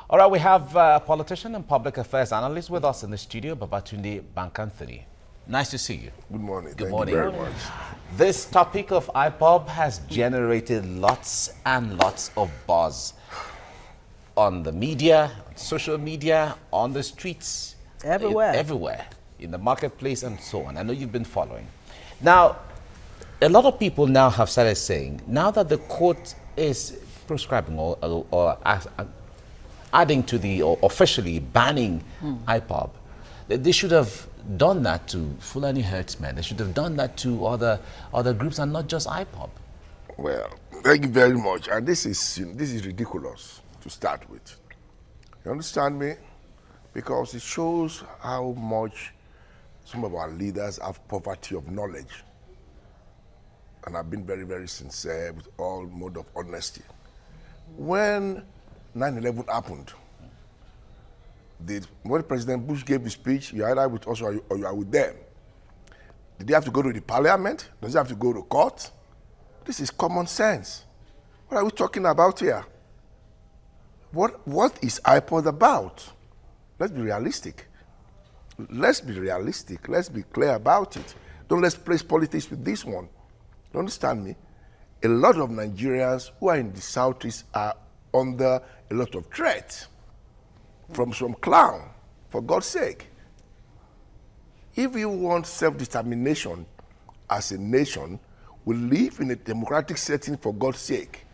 All right, we have a politician and public affairs analyst with us in the studio, Babatunde Bankanthony. Nice to see you. Good morning. Good Thank morning. you very much. This topic of IPOB has generated lots and lots of buzz on the media, social media, on the streets. Everywhere. Everywhere. In the marketplace and so on. I know you've been following. Now, a lot of people now have started saying, now that the court is prescribing or adding to the, or officially banning IPOB, that they should have done that to Fulani herdsmen. They should have done that to other groups and not just IPOB. Well, thank you very much. And this is ridiculous to start with. You understand me? Because it shows how much some of our leaders have poverty of knowledge. And I've been very, very sincere with all mode of honesty. When 9/11 happened, when President Bush gave his speech, you're either with us or you are with them. Did they have to go to the parliament? Does he have to go to court? This is common sense. What are we talking about here? What is IPOB about? Let's be realistic. Let's be realistic. Let's be clear about it. Don't let's place politics with this one. You understand me? A lot of Nigerians who are in the Southeast are under a lot of threat from some clown, for God's sake. If you want self-determination as a nation, we live in a democratic setting, for God's sake.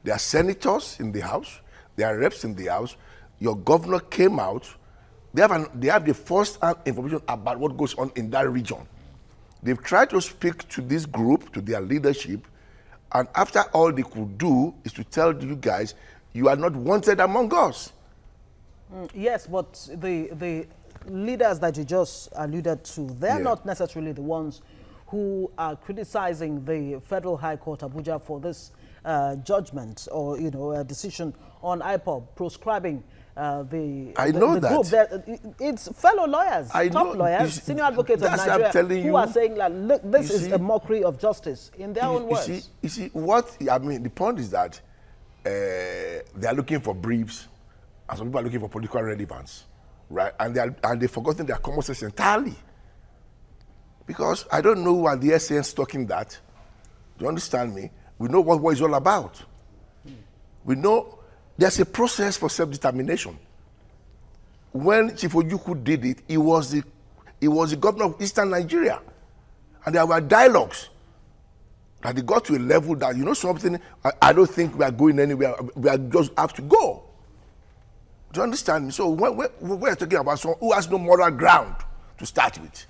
There are senators in the House, there are reps in the House, your governor came out, they have the first-hand information about what goes on in that region. They've tried to speak to this group, to their leadership, and after all they could do is to tell you guys, you are not wanted among us. Yes, but the leaders that you just alluded to, they're not necessarily the ones who are criticizing the Federal High Court Abuja for this judgment or, a decision on IPOB proscribing the group. It's fellow lawyers, top lawyers, senior advocates of Nigeria who are saying that, look, this is a mockery of justice in their own words. You see, the point is that they are looking for briefs and some people are looking for political relevance, right? And they've forgotten their common sense entirely. Because I don't know who are the SANs talking that. Do you understand me? We know what war is all about. We know there's a process for self-determination. When Chief Ojukwu did it, he was the governor of Eastern Nigeria. And there were dialogues. And they got to a level that, something, I don't think we are going anywhere. We are just have to go. Do you understand me? So when we're talking about someone who has no moral ground to start with,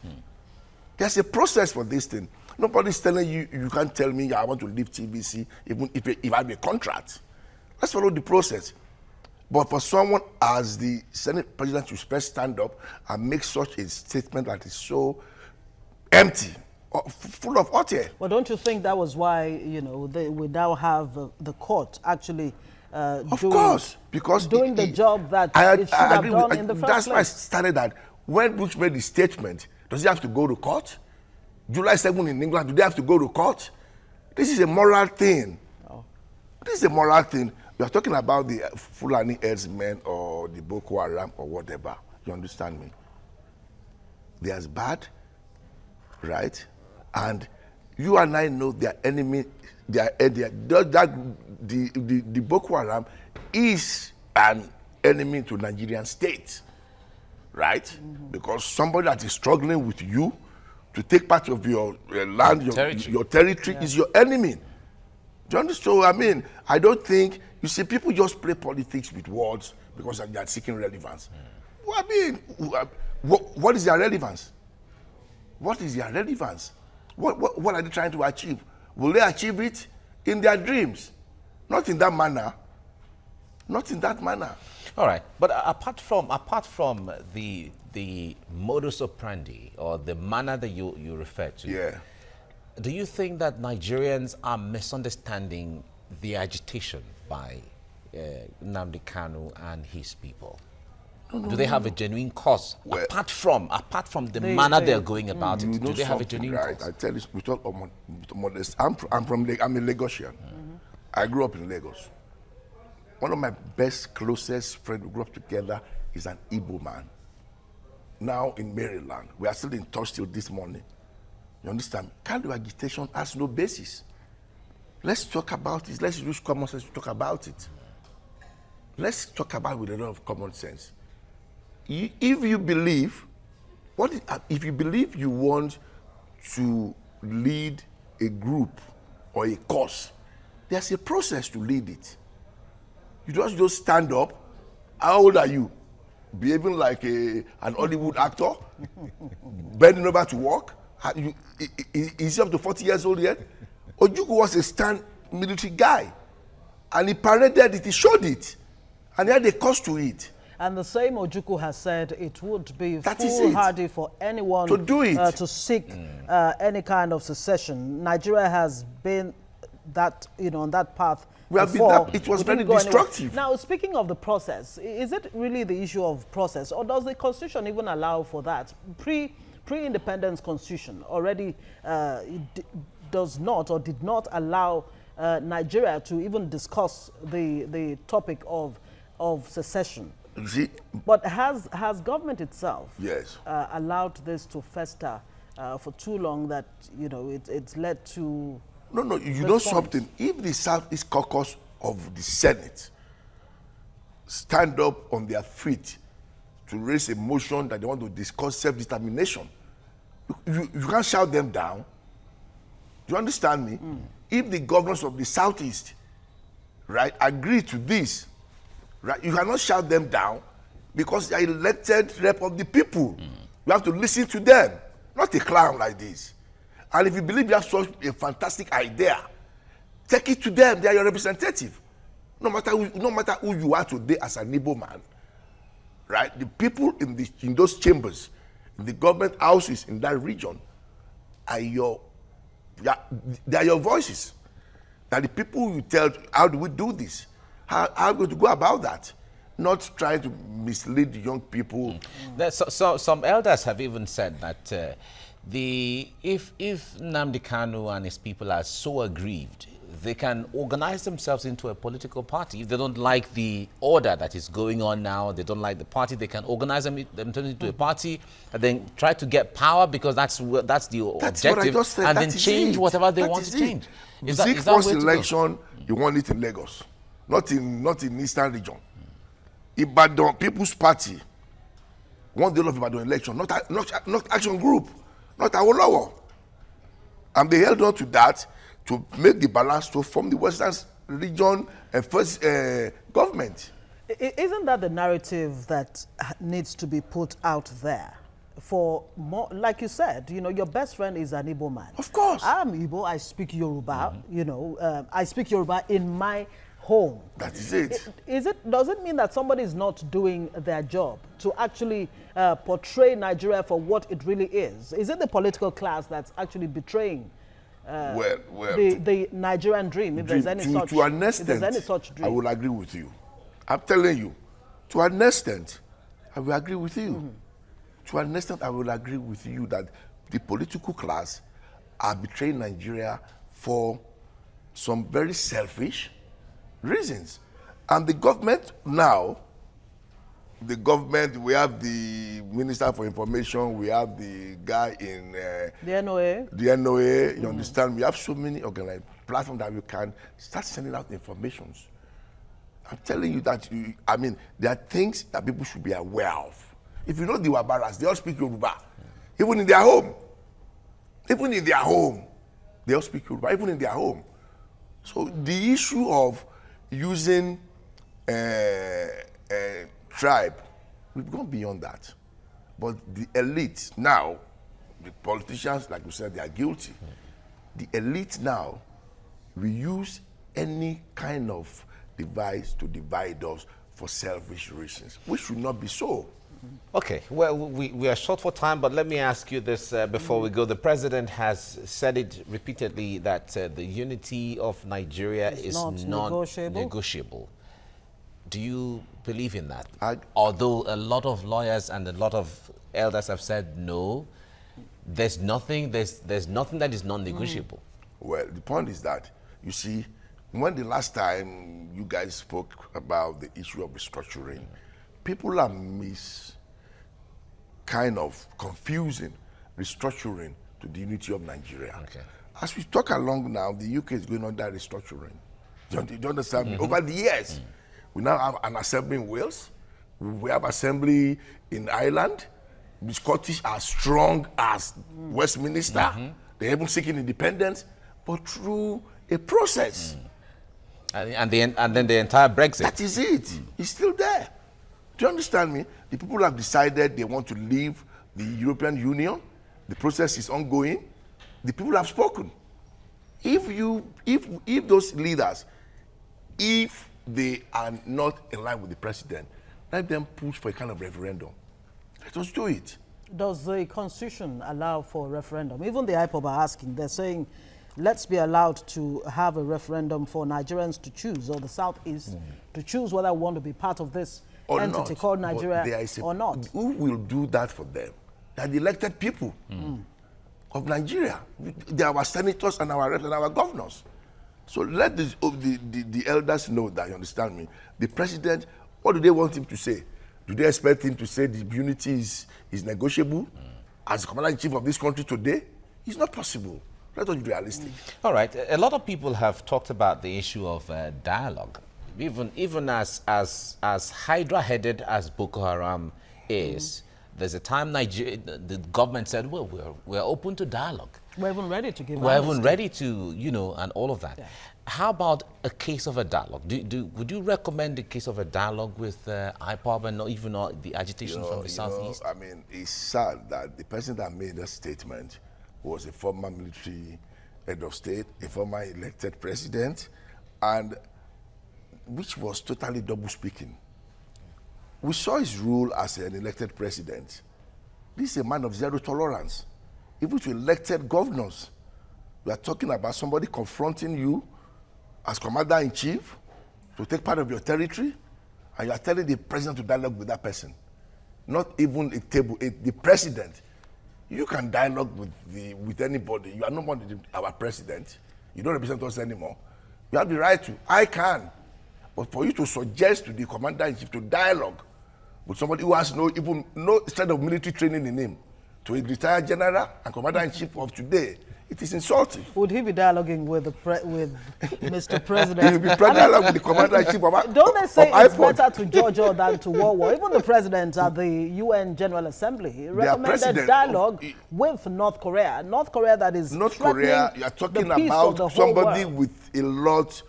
there's a process for this thing. Nobody's telling you, you can't tell me I want to leave TVC even if I have a contract. Let's follow the process. But for someone as the Senate President to first stand up and make such a statement that is so empty, full of hot air. Well, don't you think that was why, we now have the court actually doing the job that it should have done in the first place? That's why I started that. When Bush made the statement, does he have to go to court? July 7 in England, do they have to go to court? This is a moral thing. Oh. This is a moral thing. You are talking about the Fulani herdsmen or the Boko Haram or whatever. You understand me? They are bad, right? And you and I know their enemy. The Boko Haram is an enemy to Nigerian state, right? Because somebody that is struggling with you to take part of your land, your territory is your enemy. Do you understand? So, I don't think, you see, people just play politics with words because they are seeking relevance. Well, what is their relevance? What is their relevance? What are they trying to achieve? Will they achieve it in their dreams? Not in that manner. Not in that manner. All right, but apart from the modus operandi or the manner that you refer to, do you think that Nigerians are misunderstanding the agitation by Nnamdi Kanu and his people? Do they have a genuine cause? Well, apart from the manner they're going about it, do they have a genuine cause? I tell you, with all modest, I'm a Lagosian. I grew up in Lagos. one of my best, closest friends, we grew up together, is an Igbo man. Now in Maryland. We are still in touch till this morning. You understand? Kind of agitation has no basis. Let's talk about it. Let's use common sense to talk about it. Let's talk about it with a lot of common sense. If you believe, if you believe you want to lead a group or a cause, there's a process to lead it. You just stand up. How old are you? Behaving like an Hollywood actor? Bending over to work? Is he up to 40 years old yet? Ojukwu was a stand military guy. And he paraded it, he showed it. And he had a cost to it. And the same Ojukwu has said it would be foolhardy for anyone to do it, to seek any kind of secession. Nigeria has been that, on that path. It was very destructive. Now, speaking of the process, is it really the issue of process, or does the Constitution even allow for that? Pre-independence Constitution already does not or did not allow Nigeria to even discuss the topic of secession. See? But has government itself allowed this to fester for too long that it's led to? No, you know something. If the Southeast Caucus of the Senate stand up on their feet to raise a motion that they want to discuss self-determination, you can't shout them down. Do you understand me? If the governors of the Southeast, right, agree to this, right, you cannot shout them down because they are elected rep of the people. You have to listen to them, not a clown like this. And if you believe you have such a fantastic idea, take it to them. They are your representative. No matter who you are today as an Igbo man, right? The people in those chambers, in the government houses in that region, they are your voices. That the people you tell, how do we do this? How are we going to go about that? Not trying to mislead the young people. So some elders have even said that if Nnamdi Kanu and his people are so aggrieved, they can organize themselves into a political party. If they don't like the order that is going on now, they don't like the party, they can organize themselves into a party and then try to get power because that's the objective, and then change whatever they want to change. Is that first election, you want it in Lagos, not in Eastern region. Ibadan People's Party want the Ibadan election, not Action Group, not Awolowo. And they held on to that to make the balance to form the Western region and first government. Isn't that the narrative that needs to be put out there? For more, like you said, your best friend is an Igbo man. Of course. I'm Igbo, I speak Yoruba, I speak Yoruba in my home. That is it. Does it mean that somebody is not doing their job to actually portray Nigeria for what it really is? Is it the political class that's actually betraying the Nigerian dream, if there's any such dream? I will agree with you. I'm telling you, to an extent, I will agree with you. To an extent, I will agree with you that the political class are betraying Nigeria for some very selfish reasons. And the government now, we have the Minister for Information, we have the guy in the NOA. The NOA, you understand? We have so many organized platforms that we can start sending out informations. I'm telling you that, there are things that people should be aware of. If you know the Wabaras, they all speak Yoruba. Even in their home. Even in their home. They all speak Yoruba, even in their home. So the issue of using tribe, we've gone beyond that. But the elite now, the politicians, like you said, they are guilty. The elite now, we use any kind of device to divide us for selfish reasons, which should not be so. Okay, well, we are short for time, but let me ask you this before we go. The president has said it repeatedly that the unity of Nigeria is not negotiable. Do you believe in that? Although a lot of lawyers and a lot of elders have said no, there's nothing that is non-negotiable. Well, the point is that, you see, when the last time you guys spoke about the issue of restructuring, people are kind of confusing restructuring to the unity of Nigeria. Okay. As we talk along now, the UK is going under restructuring. Do you understand me? Over the years, we now have an assembly in Wales. We have assembly in Ireland. The Scottish are strong as Westminster. They're even seeking independence, but through a process. And then the entire Brexit. That is it. It's still there. Do you understand me? The people have decided they want to leave the European Union. The process is ongoing. The people have spoken. If those leaders, if they are not in line with the president, let them push for a kind of referendum. Let us do it. Does the Constitution allow for a referendum? Even the IPOB are asking, they're saying, let's be allowed to have a referendum for Nigerians to choose, or the Southeast to choose whether we want to be part of this entity called Nigeria or not. Who will do that for them? They are the elected people of Nigeria. They are our senators and our reps and our governors. So let the elders know that, you understand me. The president, what do they want him to say? Do they expect him to say the unity is negotiable as the commander-in-chief of this country today? It's not possible. Let us be realistic. All right. A lot of people have talked about the issue of dialogue. Even as Hydra-headed as Boko Haram is, there's a time the government said, well, we're open to dialogue. We're even ready to give We're even ready to, and all of that. Yeah. How about a case of a dialogue? Would you recommend a case of a dialogue with IPOB and even the agitation from the Southeast? I mean, it's sad that the person that made that statement was a former military head of state, a former elected president, and which was totally double-speaking. We saw his role as an elected president. This is a man of zero tolerance. Even to elected governors, we are talking about somebody confronting you as commander-in-chief to take part of your territory, and you are telling the president to dialogue with that person. Not even the president. You can dialogue with anybody. You are no more our president. You don't represent us anymore. You have the right to. I can. But for you to suggest to the commander-in-chief to dialogue with somebody who has no strength of military training in him, to a retired general and commander-in-chief of today, it is insulting. Would he be dialoguing with Mr. President? He will be dialoguing with the commander-in-chief of Don't they say it's IPOB? better to judge war than to war? Even the president at the UN General Assembly recommended dialogue with North Korea. North Korea that is North Korea, you are talking about somebody with a lot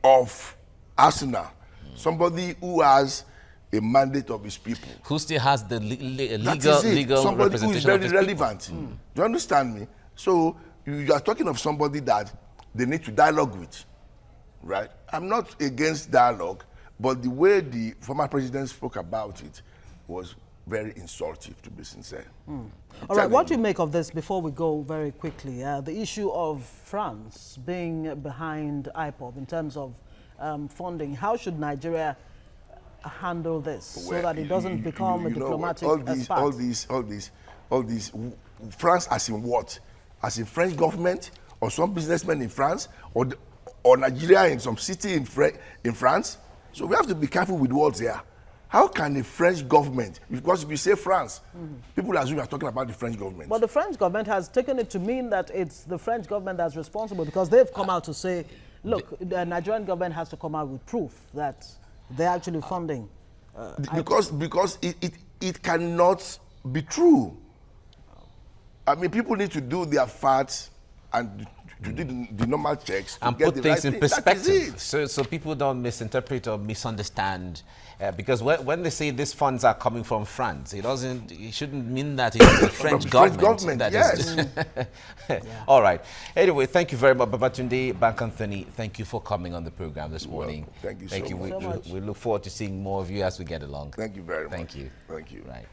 of arsenal, somebody who has a mandate of his people. Who still has the legal somebody representation who is very of his relevant. people. Do you understand me? So you are talking of somebody that they need to dialogue with, right? I'm not against dialogue, but the way the former president spoke about it was very insulting, to be sincere. All right, what do you make of this before we go very quickly? The issue of France being behind IPOB in terms of funding. How should Nigeria handle this so that it doesn't become a diplomatic all these France as in what? As in French government or some businessmen in France or Nigeria in some city in France? So we have to be careful with words here. How can the French government, because if you say France, people assume you are talking about the French government. But the French government has taken it to mean that it's the French government that's responsible, because they've come out to say, look, the Nigerian government has to come out with proof that they're actually funding. Because it cannot be true. I mean, people need to do their facts and to do the normal checks and to put get things the right in thing. perspective, so people don't misinterpret or misunderstand. Because when they say these funds are coming from France, it shouldn't mean that it's the French government. That yes. All right. Anyway, thank you very much, Babatunde Bankanthony. Thank you for coming on the program this morning. Thank you so much. We look forward to seeing more of you as we get along. Thank you very much. Thank you. Thank you. Right.